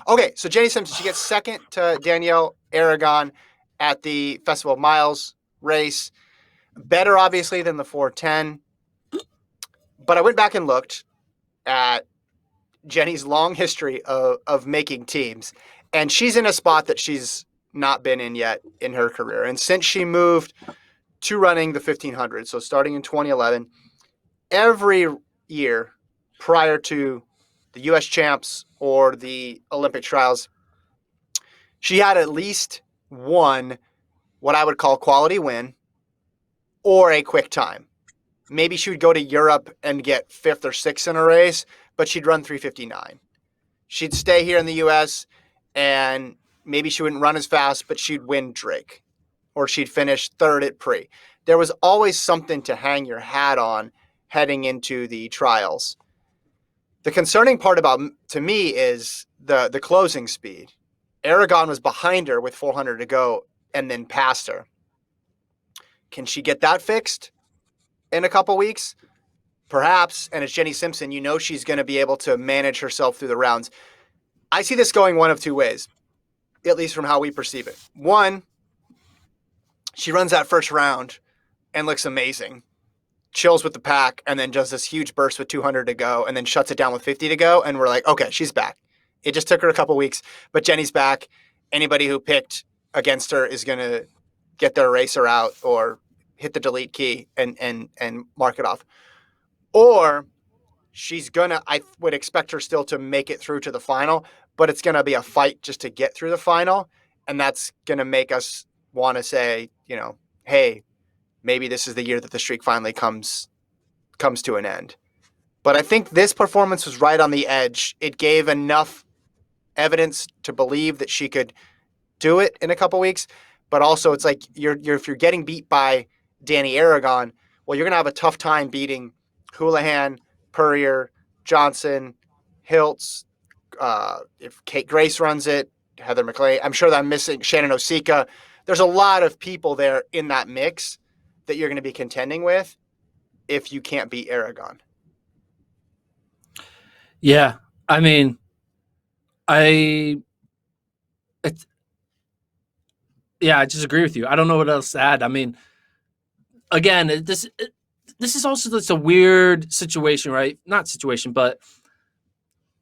Okay, so Jenny Simpson, she gets second to Danielle Aragon at the Festival of Miles race. Better, obviously, than the 410. But I went back and looked at Jenny's long history of making teams, and she's in a spot that she's not been in yet in her career. And since she moved to running the 1500, so starting in 2011, every year prior to the U.S. champs or the Olympic trials, she had at least one what I would call quality win or a quick time. Maybe she would go to Europe and get fifth or sixth in a race, but she'd run 3:59. She'd stay here in the U.S. and maybe she wouldn't run as fast, but she'd win Drake or she'd finish third at Pre. There was always something to hang your hat on heading into the trials. The concerning part about to me is the closing speed. Aragon was behind her with 400 to go and then passed her. Can she get that fixed in a couple weeks? Perhaps. And it's Jenny Simpson. You know she's going to be able to manage herself through the rounds. I see this going one of two ways, at least from how we perceive it. One, she runs that first round and looks amazing, chills with the pack, and then does this huge burst with 200 to go, and then shuts it down with 50 to go, and we're like, okay, she's back. It just took her a couple weeks, but Jenny's back. Anybody who picked against her is going to get their racer out or hit the delete key and mark it off. Or she's going to, I would expect her still to make it through to the final, but it's going to be a fight just to get through the final, and that's going to make us want to say, hey, maybe this is the year that the streak finally comes to an end. But I think this performance was right on the edge. It gave enough evidence to believe that she could do it in a couple weeks. But also, it's like if you're getting beat by Danny Aragon, well, you're going to have a tough time beating Houlihan, Purrier, Johnson, Hiltz. If Kate Grace runs it, Heather McLean. I'm sure that I'm missing Shannon Osika. There's a lot of people there in that mix that you're going to be contending with if you can't beat Aragon. Yeah, I mean, I just agree with you. I don't know what else to add. I mean, again, this is also just a weird situation, right? Not situation, but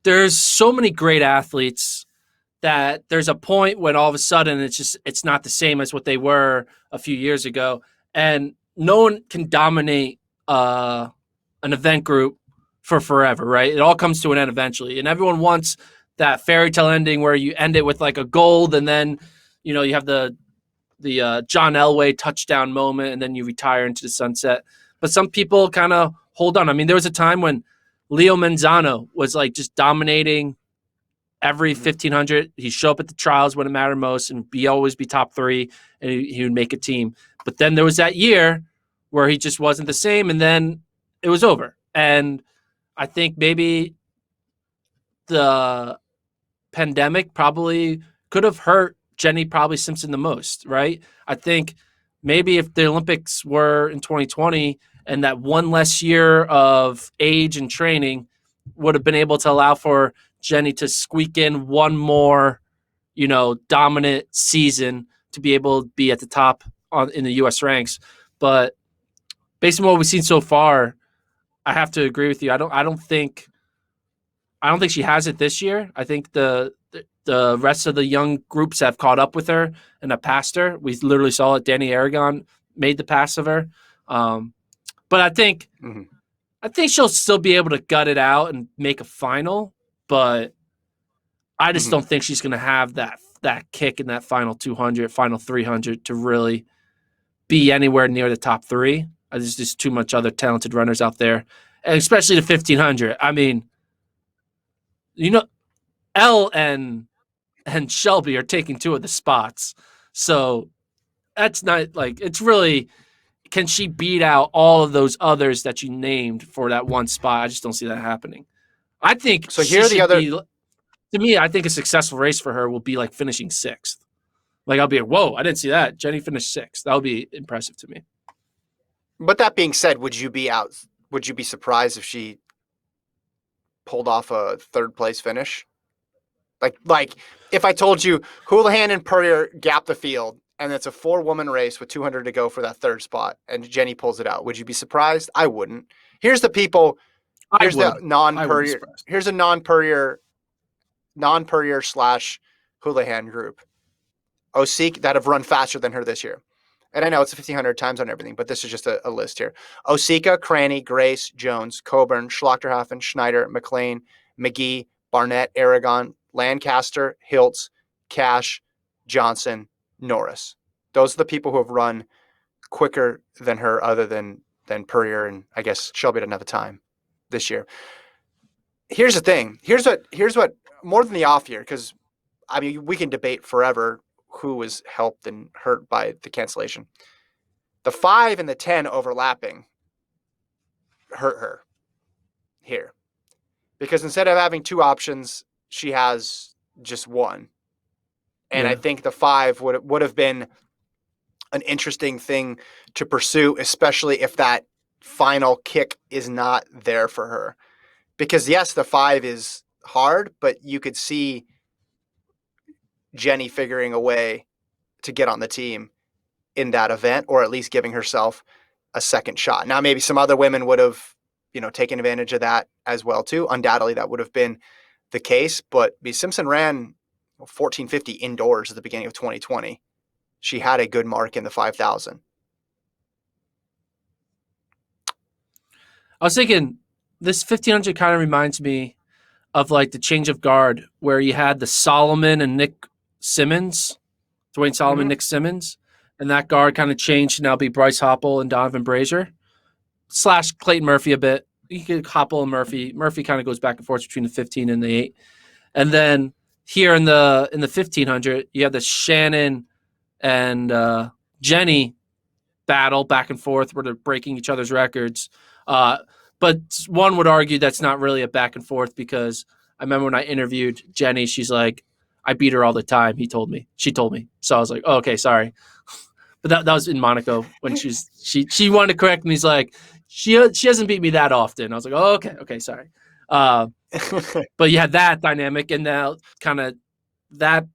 there's so many great athletes that there's a point when all of a sudden it's not the same as what they were a few years ago, and no one can dominate an event group for forever, right? It all comes to an end eventually, and everyone wants that fairy tale ending where you end it with like a gold, and then you have the John Elway touchdown moment, and then you retire into the sunset. But some people kind of hold on. I mean, there was a time when Leo Manzano was like just dominating every 1500. He'd show up at the trials when it mattered most and always be top three, and he would make a team. But then there was that year where he just wasn't the same, and then it was over. And I think maybe the pandemic probably could have hurt Jenny Simpson the most, right? I think maybe if the Olympics were in 2020 and that one less year of age and training would have been able to allow for Jenny to squeak in one more, dominant season to be able to be at the top in the U.S. ranks. But based on what we've seen so far, I have to agree with you. I don't think she has it this year. I think the rest of the young groups have caught up with her and have passed her. We literally saw it. Danny Aragon made the pass of her. But I think she'll still be able to gut it out and make a final. But I just don't think she's going to have that kick in that final 200, final 300 to really be anywhere near the top three. There's just too much other talented runners out there, and especially the 1500. I mean, Elle and Shelby are taking two of the spots. So that's not like, it's really, can she beat out all of those others that you named for that one spot? I just don't see that happening. I think so. Here are the other. To me, I think a successful race for her will be like finishing sixth. Like I'll be like, whoa, I didn't see that. Jenny finished sixth. That would be impressive to me. But that being said, would you be surprised if she pulled off a third place finish? Like if I told you Houlihan and Purrier gap the field and it's a 4-woman race with 200 to go for that third spot and Jenny pulls it out, would you be surprised? I wouldn't. Here's the people. I Here's the would. I would be non-Purrier. surprised. Here's a non-Purrier / Houlihan group. Osik that have run faster than her this year. And I know it's 1,500 times on everything, but this is just a list here. Osika, Cranny, Grace, Jones, Coburn, Schlachterhafen, Schneider, McLean, McGee, Barnett, Aragon, Lancaster, Hiltz, Cash, Johnson, Norris. Those are the people who have run quicker than her other than Purrier, and I guess Shelby doesn't have the time this year. Here's the thing. Here's what more than the off year, because I mean we can debate forever who was helped and hurt by the cancellation. The 5 and the 10 overlapping hurt her here. Because instead of having 2 options, she has just one. And I think the 5 would have been an interesting thing to pursue, especially if that final kick is not there for her. Because yes, the 5 is hard, but you could see Jenny figuring a way to get on the team in that event, or at least giving herself a second shot. Now, maybe some other women would have, taken advantage of that as well too. Undoubtedly, that would have been the case. But Simpson ran 1450 indoors at the beginning of 2020. She had a good mark in the 5,000. I was thinking this 1,500 kind of reminds me of like the change of guard where you had the Solomon and Nick Simmons, Dwayne Solomon, Nick Simmons, and that guard kind of changed to now be Bryce Hoppel and Donovan Brazier / Clayton Murphy a bit. You could Hoppel and Murphy. Murphy kind of goes back and forth between the 15 and the 8. And then here in the 1,500, you have the Shannon and Jenny battle back and forth where they're breaking each other's records. But one would argue that's not really a back and forth, because I remember when I interviewed Jenny, she's like, I beat her all the time. She told me. So I was like, oh, okay, sorry. But that was in Monaco when she wanted to correct me. He's like, she hasn't beat me that often. I was like, oh, okay, sorry. But you had that dynamic, and now kind of that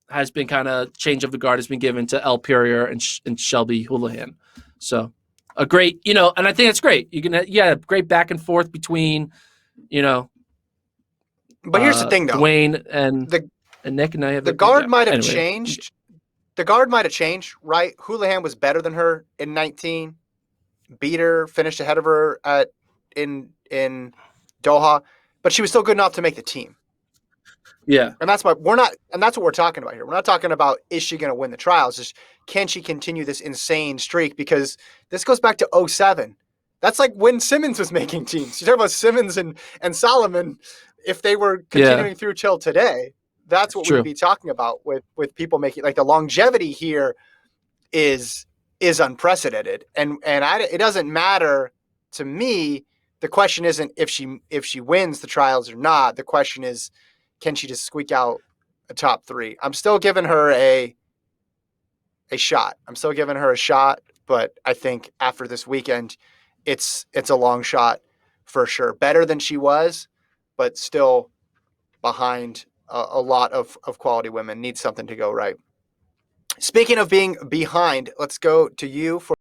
has been kind of change of the guard has been given to El Purrier and Shelby Houlihan. So a great, and I think that's great. You can, great back and forth between, But here's the thing, though. Dwayne and Nick, and I have the guard might have changed. The guard might have changed, right? Houlihan was better than her in 19. Beat her, finished ahead of her in Doha, but she was still good enough to make the team. Yeah. And that's what we're talking about here. We're not talking about, is she going to win the trials? Just, can she continue this insane streak? Because this goes back to 2007. That's like when Simmons was making teams. You talk about Simmons and Solomon. If they were continuing through till today, that's what we'd be talking about with people making, like, the longevity here is unprecedented. And it doesn't matter to me. The question isn't if she wins the trials or not. The question is, can she just squeak out a top 3? I'm still giving her a shot. But I think after this weekend, it's a long shot for sure. Better than she was, but still behind a lot of quality women. Needs something to go right. Speaking of being behind, let's go to you for